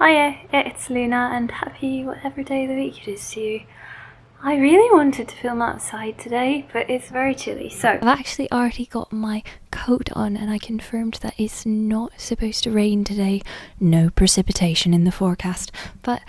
Hiya, it's Luna and happy whatever day of the week it is to you. I really wanted to film outside today, but it's very chilly, so I've actually already got my coat on and I confirmed that it's not supposed to rain today. No precipitation in the forecast, but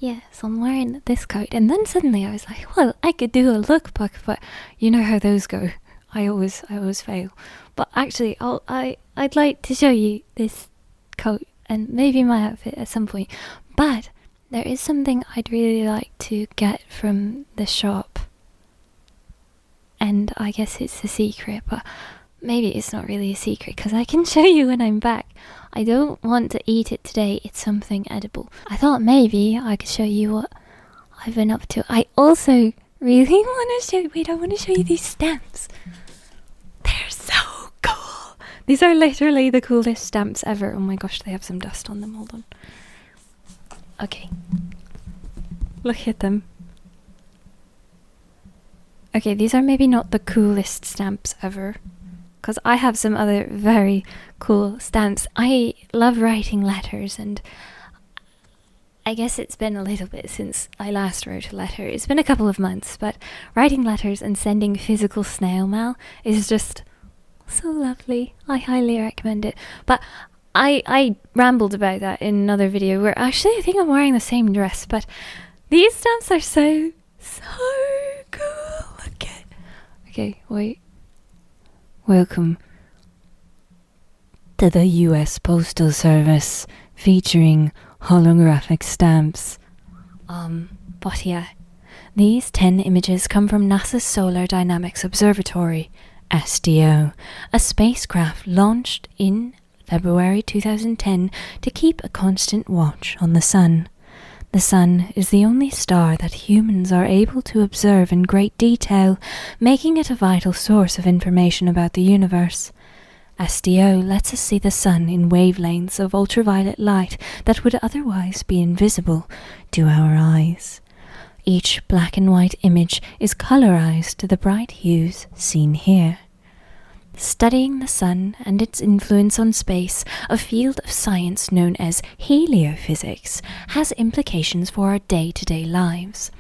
yeah, so I'm wearing this coat and then suddenly I was like, well, I could do a lookbook, but you know how those go. I always fail. But actually, I'd like to show you this coat and maybe my outfit at some point, but there is something I'd really like to get from the shop, and I guess it's a secret, but maybe it's not really a secret because I can show you when I'm back. I don't want to eat it today, it's something edible. I thought maybe I could show you what I've been up to. I also really want to show you, I want to show you these stamps. They're so cool. These are literally the coolest stamps ever. Oh my gosh, they have some dust on them. Hold on. Okay. Look at them. Okay, these are maybe not the coolest stamps ever, because I have some other very cool stamps. I love writing letters, and I guess it's been a little bit since I last wrote a letter. It's been a couple of months, but writing letters and sending physical snail mail is just so lovely. I highly recommend it. But I rambled about that in another video where actually I think I'm wearing the same dress, but these stamps are so cool. Look at. Okay, wait. Welcome to the US Postal Service featuring holographic stamps. But yeah, these 10 images come from NASA's Solar Dynamics Observatory, SDO, a spacecraft launched in February 2010 to keep a constant watch on the sun. The sun is the only star that humans are able to observe in great detail, making it a vital source of information about the universe. SDO lets us see the sun in wavelengths of ultraviolet light that would otherwise be invisible to our eyes. Each black and white image is colorized to the bright hues seen here. Studying the sun and its influence on space, a field of science known as heliophysics, has implications for our day-to-day lives.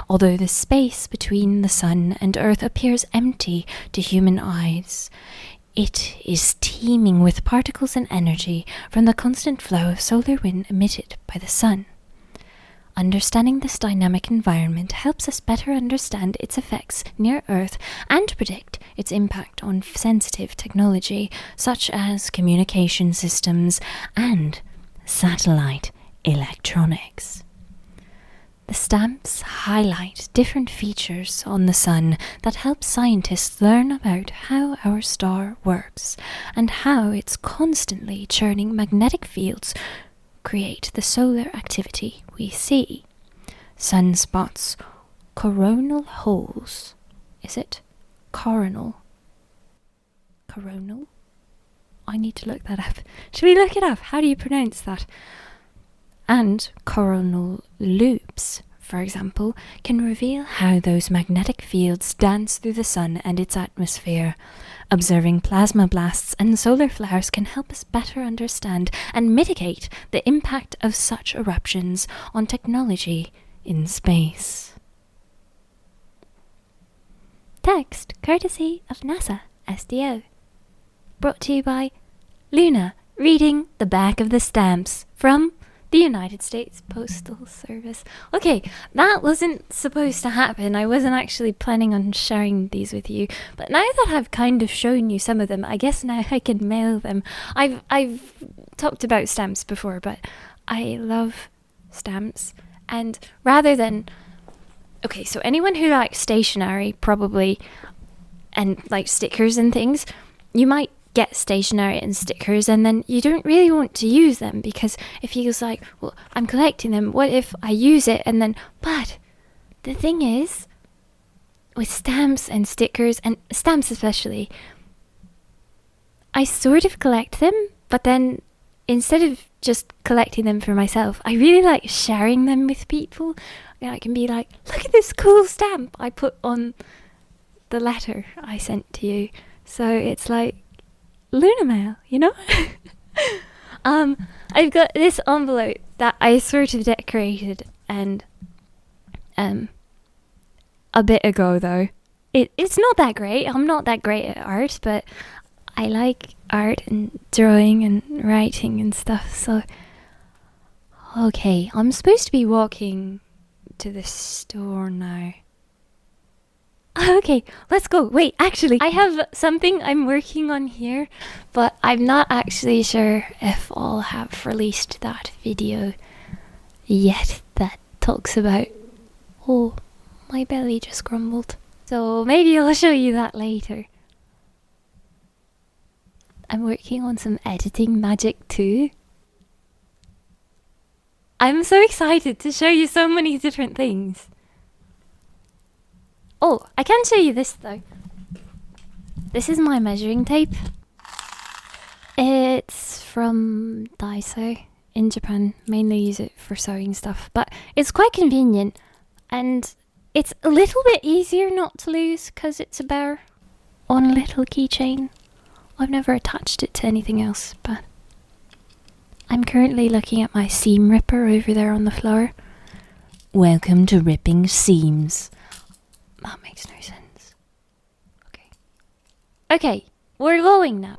Although the space between the sun and Earth appears empty to human eyes, it is teeming with particles and energy from the constant flow of solar wind emitted by the sun. Understanding this dynamic environment helps us better understand its effects near Earth and predict its impact on sensitive technology such as communication systems and satellite electronics. The stamps highlight different features on the sun that help scientists learn about how our star works and how its constantly churning magnetic fields create the solar activity we see. Sunspots, coronal holes. Is it coronal? Coronal? I need to look that up. Should we look it up? How do you pronounce that? And coronal loops, for example, can reveal how those magnetic fields dance through the sun and its atmosphere. Observing plasma blasts and solar flares can help us better understand and mitigate the impact of such eruptions on technology in space. Text courtesy of NASA SDO. Brought to you by Luna, reading the back of the stamps from the United States Postal Service. Okay, that wasn't supposed to happen. I wasn't actually planning on sharing these with you, but now that I've kind of shown you some of them, I guess now I can mail them. I've talked about stamps before, but I love stamps, and rather than... Okay, so anyone who likes stationery, probably, and like stickers and things, you might get stationery and stickers and then you don't really want to use them because it feels like, well, I'm collecting them, what if I use it and then... But the thing is, with stamps and stickers, and stamps especially, I sort of collect them, but then instead of just collecting them for myself, I really like sharing them with people. I can be like, look at this cool stamp I put on the letter I sent to you. So it's like Luna mail, you know? I've got this envelope that I sort of decorated and a bit ago though. It's not that great. I'm not that great at art, but I like art and drawing and writing and stuff. So okay, I'm supposed to be walking to the store now. Okay, let's go. Wait, actually, I have something I'm working on here, but I'm not actually sure if I'll have released that video yet that talks about... Oh, my belly just grumbled. So maybe I'll show you that later. I'm working on some editing magic too. I'm so excited to show you so many different things. Oh, I can show you this though. This is my measuring tape. It's from Daiso in Japan. Mainly use it for sewing stuff, but it's quite convenient and it's a little bit easier not to lose because it's a bear on a little keychain. I've never attached it to anything else, but I'm currently looking at my seam ripper over there on the floor. Welcome to ripping seams. That makes no sense. Okay, we're going now.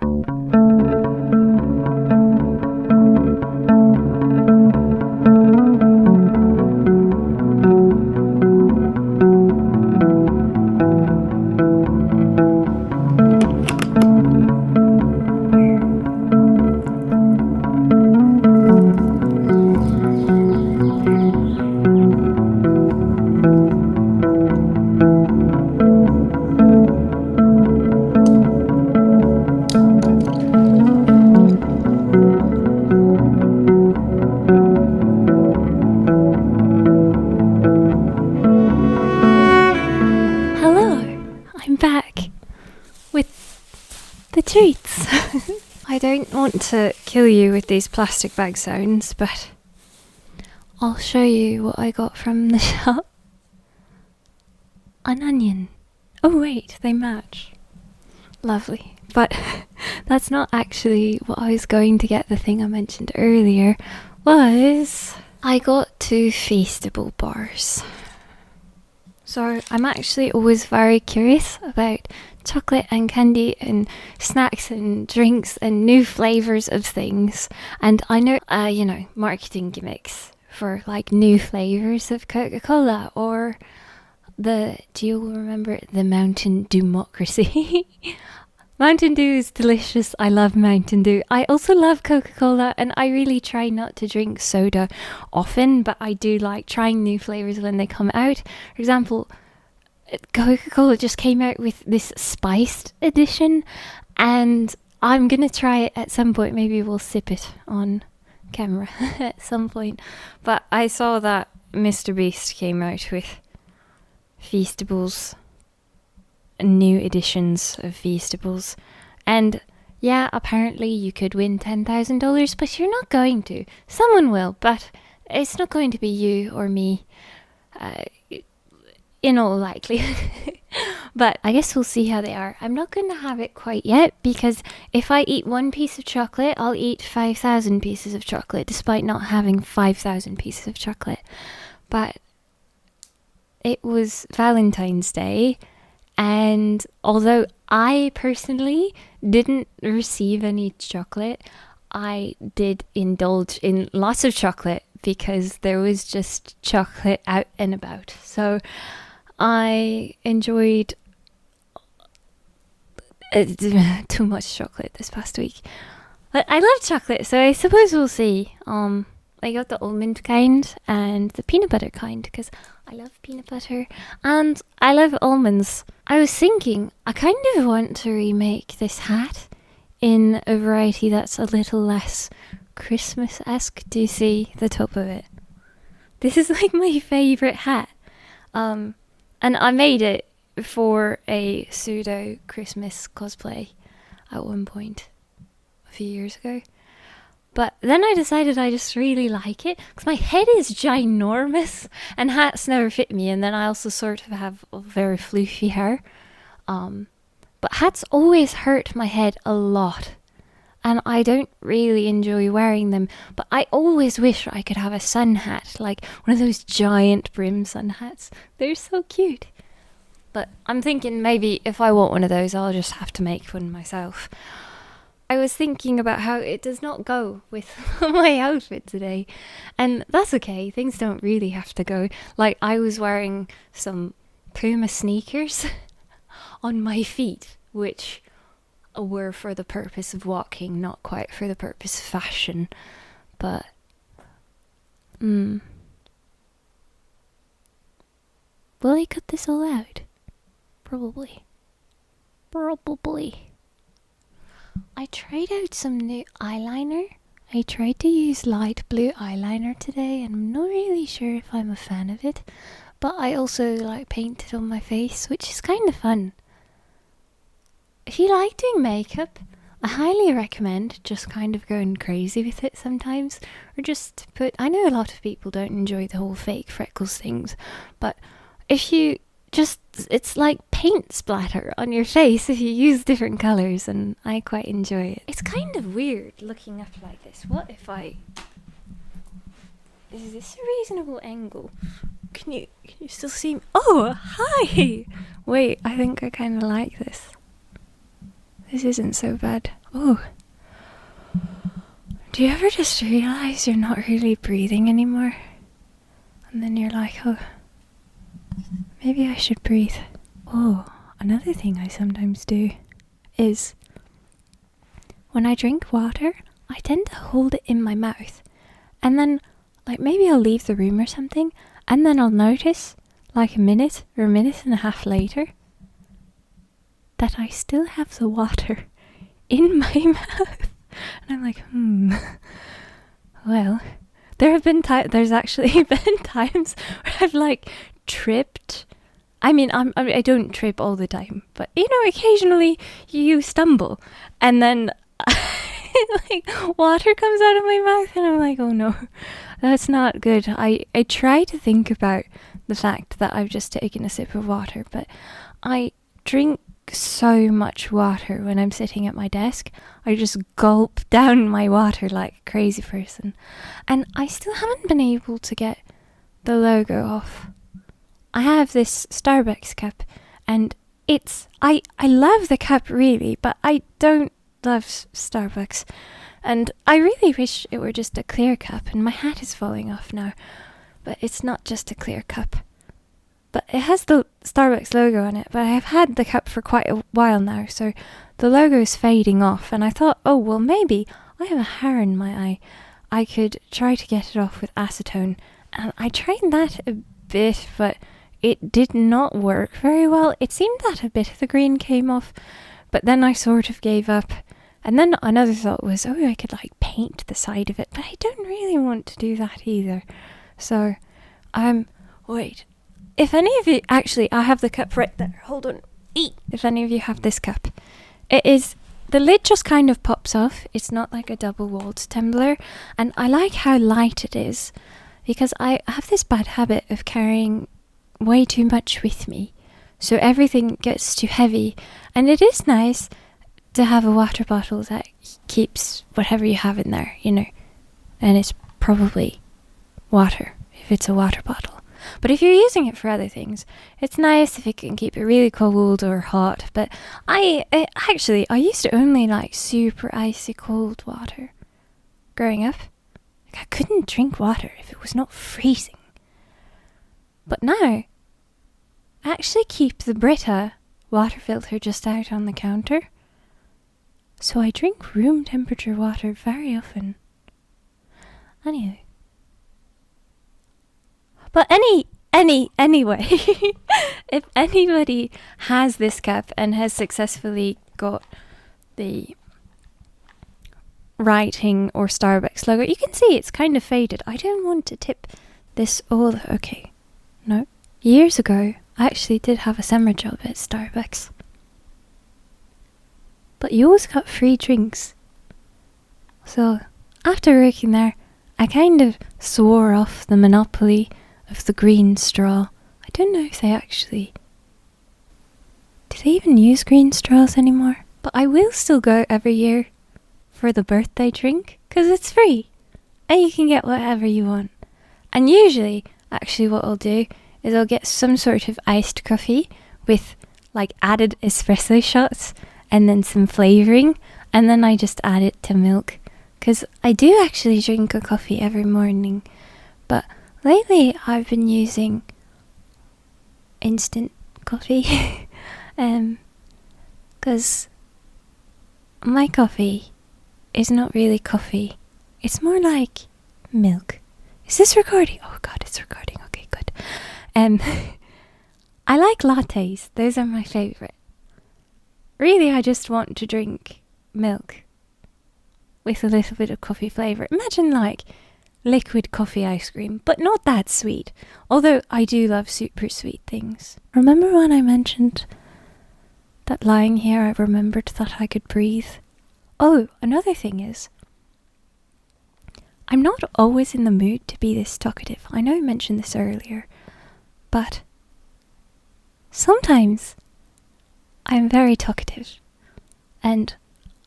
Treats. I don't want to kill you with these plastic bag sounds, but I'll show you what I got from the shop. An onion. Oh wait, they match. Lovely. But that's not actually what I was going to get. The thing I mentioned earlier was I got 2 Feastable bars. So I'm actually always very curious about chocolate and candy and snacks and drinks and new flavors of things. And I know, marketing gimmicks for like new flavors of Coca-Cola or do you remember the Mountain Democracy? Mountain Dew is delicious. I love Mountain Dew. I also love Coca-Cola and I really try not to drink soda often, but I do like trying new flavors when they come out. For example, Coca-Cola just came out with this spiced edition and I'm gonna try it at some point. Maybe we'll sip it on camera at some point. But I saw that Mr. Beast came out with Feastables, new editions of Feastables, and yeah, apparently you could win $10,000, but you're not going to. Someone will, but it's not going to be you or me. In all likelihood. But I guess we'll see how they are. I'm not going to have it quite yet because if I eat 1 piece of chocolate, I'll eat 5,000 pieces of chocolate despite not having 5,000 pieces of chocolate. But it was Valentine's Day, and although I personally didn't receive any chocolate, I did indulge in lots of chocolate because there was just chocolate out and about. So I enjoyed too much chocolate this past week. But I love chocolate, so I suppose we'll see. I got the almond kind and the peanut butter kind because I love peanut butter and I love almonds. I was thinking I kind of want to remake this hat in a variety that's a little less Christmas-esque. Do you see the top of it? This is like my favourite hat. And I made it for a pseudo Christmas cosplay at one point a few years ago. But then I decided I just really like it because my head is ginormous and hats never fit me, and then I also sort of have very floofy hair. But hats always hurt my head a lot. and I don't really enjoy wearing them, but I always wish I could have a sun hat, like one of those giant brim sun hats. They're so cute. But I'm thinking maybe if I want one of those, I'll just have to make one myself. I was thinking about how it does not go with my outfit today, and that's okay. Things don't really have to go. Like, I was wearing some Puma sneakers on my feet, which were for the purpose of walking, not quite for the purpose of fashion. But will I cut this all out? Probably. I tried out some new eyeliner. I tried to use light blue eyeliner today, and I'm not really sure if I'm a fan of it. But I also like painted on my face, which is kind of fun. If you like doing makeup, I highly recommend just kind of going crazy with it sometimes. Or just I know a lot of people don't enjoy the whole fake freckles things, but if you it's like paint splatter on your face if you use different colours, and I quite enjoy it. It's kind of weird looking up like this. What if is this a reasonable angle? Can you still see me? Oh, hi! Wait, I think I kind of like this. This isn't so bad. Oh. Do you ever just realise you're not really breathing anymore? And then you're like, oh, maybe I should breathe. Oh, another thing I sometimes do is when I drink water, I tend to hold it in my mouth. And then, like, maybe I'll leave the room or something, and then I'll notice, like a minute or a minute and a half later, that I still have the water in my mouth. And I'm like, Well, there's actually been times where I've like tripped. I mean, I don't trip all the time, but you know, occasionally you stumble, and then like water comes out of my mouth, and I'm like, oh no, that's not good. I try to think about the fact that I've just taken a sip of water, but I drink so much water when I'm sitting at my desk. I just gulp down my water like a crazy person, and I still haven't been able to get the logo off. I have this Starbucks cup, and I love the cup really, but I don't love Starbucks, and I really wish it were just a clear cup, and my hat is falling off now, but it's not just a clear cup. But it has the Starbucks logo on it, but I've had the cup for quite a while now, so the logo is fading off, and I thought, oh, well, maybe I have a hair in my eye. I could try to get it off with acetone, and I tried that a bit, but it did not work very well. It seemed that a bit of the green came off, but then I sort of gave up. And then another thought was, oh, I could like paint the side of it, but I don't really want to do that either. So, wait. If any of you, actually, I have the cup right there. Hold on. If any of you have this cup, the lid just kind of pops off. It's not like a double-walled tumbler, and I like how light it is, because I have this bad habit of carrying way too much with me, so everything gets too heavy, and it is nice to have a water bottle that keeps whatever you have in there, you know, and it's probably water if it's a water bottle. But if you're using it for other things, it's nice if it can keep it really cold or hot. But I used to only like super icy cold water growing up. Like, I couldn't drink water if it was not freezing. But now, I actually keep the Brita water filter just out on the counter. So I drink room temperature water very often. Anyway. But anyway, if anybody has this cup and has successfully got the writing or Starbucks logo, you can see it's kind of faded. I don't want to tip this all. Okay, no. Years ago, I actually did have a summer job at Starbucks. But you always got free drinks. So, after working there, I kind of swore off the monopoly of the green straw. I don't know if they actually... Do they even use green straws anymore? But I will still go every year for the birthday drink, because it's free and you can get whatever you want. And usually, actually, what I'll do is I'll get some sort of iced coffee with like added espresso shots and then some flavouring, and then I just add it to milk, because I do actually drink a coffee every morning, but lately I've been using instant coffee because my coffee is not really coffee, it's more like milk. Is this recording? Oh god, it's recording. Okay, good. I like lattes. Those are my favourite. Really, I just want to drink milk with a little bit of coffee flavour. Imagine like liquid coffee ice cream, but not that sweet. Although I do love super sweet things. Remember when I mentioned that lying here I remembered that I could breathe? Oh, another thing is, I'm not always in the mood to be this talkative. I know I mentioned this earlier, but sometimes I'm very talkative, and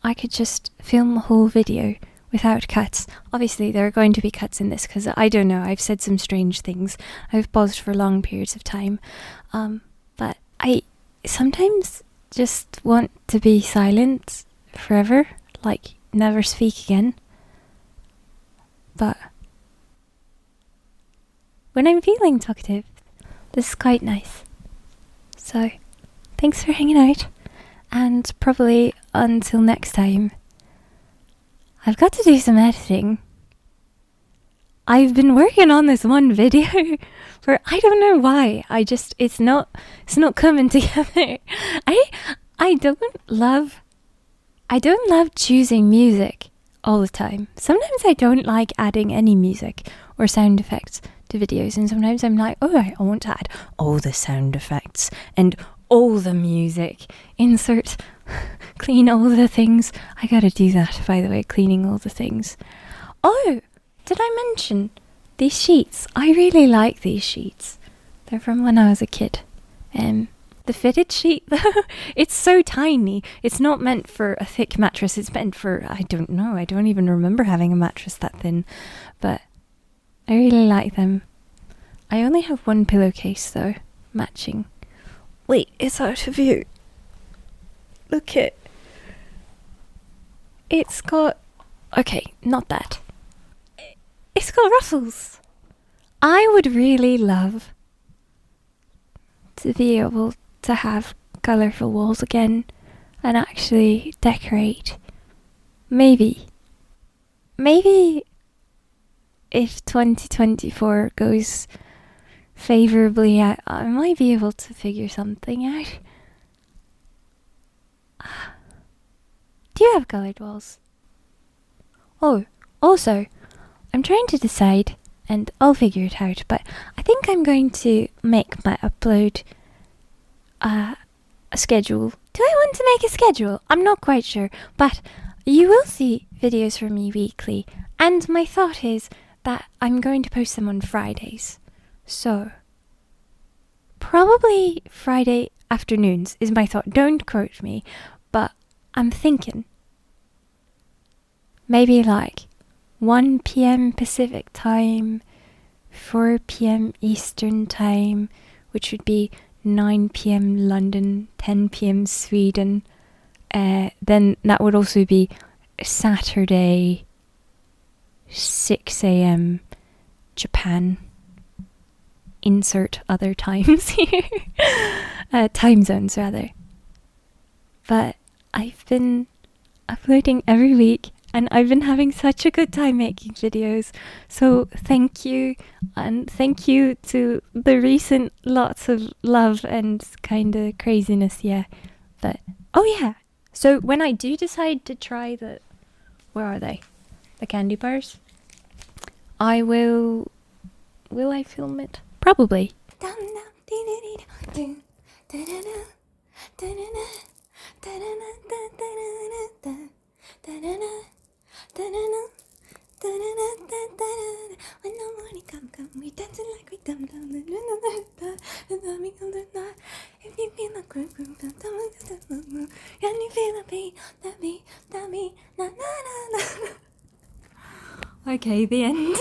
I could just film a whole video without cuts. Obviously there are going to be cuts in this because I don't know, I've said some strange things. I've paused for long periods of time. But I sometimes just want to be silent forever, like never speak again. But when I'm feeling talkative, this is quite nice. So, thanks for hanging out, and probably until next time. I've got to do some editing. I've been working on this one video for I don't know why. It's not coming together. I don't love choosing music all the time. Sometimes I don't like adding any music or sound effects to videos, and sometimes I'm like, oh, I want to add all the sound effects and all the music. Insert clean all the things. I gotta do that, by the way, cleaning all the things. Oh, did I mention these sheets? I really like these sheets. They're from when I was a kid. The fitted sheet, though, it's so tiny. It's not meant for a thick mattress. It's meant for, I don't know, I don't even remember having a mattress that thin. But I really like them. I only have one pillowcase, though, matching. Wait, it's out of view. Look it. It's got... Okay, not that. It's got ruffles. I would really love to be able to have colourful walls again and actually decorate. Maybe if 2024 goes favourably, I might be able to figure something out. Do you have coloured walls? Oh, also, I'm trying to decide, and I'll figure it out, but I think I'm going to make my upload a schedule. Do I want to make a schedule? I'm not quite sure, but you will see videos from me weekly, and my thought is that I'm going to post them on Fridays. So, probably Friday afternoons is my thought. Don't quote me, but I'm thinking maybe like 1 p.m. Pacific time, 4 p.m. Eastern time, which would be 9 p.m. London, 10 p.m. Sweden. Then that would also be Saturday, 6 a.m. Japan. Insert other times here. Time zones, rather. But I've been uploading every week, and I've been having such a good time making videos. So thank you, and thank you to the recent lots of love and kind of craziness, yeah. But, oh yeah, so when I do decide to try the, where are they? The candy bars? I will I film it? Probably. When the morning come, we dancing like we dum dum. If you feel like and you feel the beat, that beat, na na na Okay, the end.